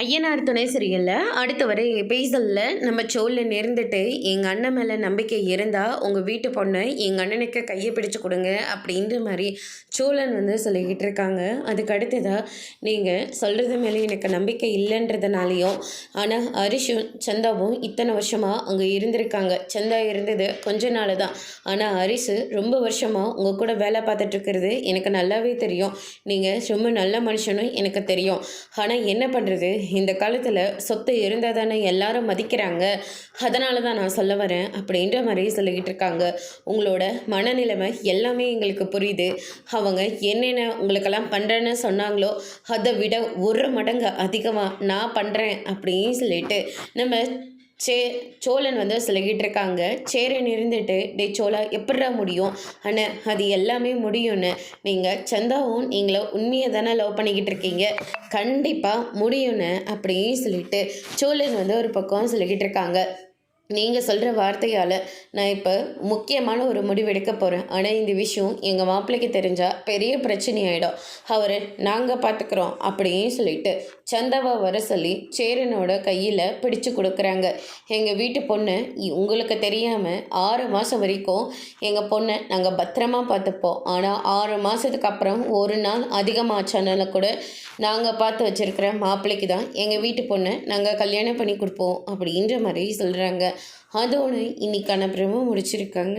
ஐயனார் துணை சீரியலில் அடுத்த வர எபிசோடில் நம்ம சோழில் நேர்ந்துட்டு எங்கள் அண்ணன் மேலே நம்பிக்கை இருந்தால் உங்கள் வீட்டு பொண்ணை எங்கள் அண்ணனுக்கு கையை பிடிச்சு கொடுங்க அப்படின்ற மாதிரி சோழன் சொல்லிக்கிட்டு இருக்காங்க. அதுக்கு அடுத்ததாக நீங்கள் சொல்கிறது மேலே எனக்கு நம்பிக்கை இல்லைன்றதுனாலையும் ஆனால் ஹரிஷும் சந்தாவும் இத்தனை வருஷமாக அங்கே இருந்திருக்காங்க. சந்தா இருந்தது கொஞ்ச நாள் தான், ஆனால் ஹரிஷு ரொம்ப வருஷமாக உங்கள் கூட வேலை பார்த்துட்ருக்கிறது எனக்கு நல்லாவே தெரியும். நீங்கள் ரொம்ப நல்ல மனுஷனும் எனக்கு தெரியும். ஆனால் என்ன பண்ணுறது, இந்த காலத்தில் சொத்து இருந்தால் தானே எல்லாரும் மதிக்கிறாங்க. அதனால தான் நான் சொல்ல வரேன் அப்படின்ற மாதிரி சொல்லிக்கிட்டு இருக்காங்க. உங்களோட மனநிலைமை எல்லாமே எங்களுக்கு புரியுது. அவங்க என்னென்ன உங்களுக்கெல்லாம் பண்ணுறேன்னு சொன்னாங்களோ அதை விட ஒரு மடங்கு அதிகமாக நான் பண்ணுறேன் அப்படின்னு சொல்லிட்டு நம்ம சோழன் சொல்லிக்கிட்டு இருக்காங்க. சேரன் இருந்துட்டு டே சோழா எப்படா முடியும் ஆனால் அது எல்லாமே முடியும்னு நீங்கள் சந்தாவும் நீங்கள உண்மையை தானே லவ் பண்ணிக்கிட்டு இருக்கீங்க, கண்டிப்பாக முடியும்னு அப்படின்னு சொல்லிட்டு சோழன் ஒரு பக்கம் சொல்லிக்கிட்டு இருக்காங்க. நீங்கள் சொல்கிற வார்த்தையால் நான் இப்போ முக்கியமான ஒரு முடிவு எடுக்க போகிறேன். ஆனால் இந்த விஷயம் எங்கள் மாப்பிள்ளைக்கு தெரிஞ்சால் பெரிய பிரச்சனை ஆகிடும். அவரை நாங்கள் பார்த்துக்குறோம் அப்படின்னு சொல்லிட்டு சந்தாவை வர சொல்லி சேரனோட கையில் பிடிச்சு கொடுக்குறாங்க. எங்கள் வீட்டு பொண்ணு உங்களுக்கு தெரியாமல் 6 மாதம் வரைக்கும் எங்கள் பொண்ணை நாங்கள் பத்திரமா பார்த்துப்போம். ஆனால் 6 மாதத்துக்கு அப்புறம் ஒரு நாள் அதிகமாச்சானால கூட நாங்கள் பார்த்து வச்சுருக்கிற மாப்பிள்ளைக்கு தான் எங்கள் வீட்டு பொண்ணை நாங்கள் கல்யாணம் பண்ணி கொடுப்போம் அப்படின்ற மாதிரி சொல்கிறாங்க. அதோடு இன்னைக்கான பிரமோ முடிச்சிருக்காங்க.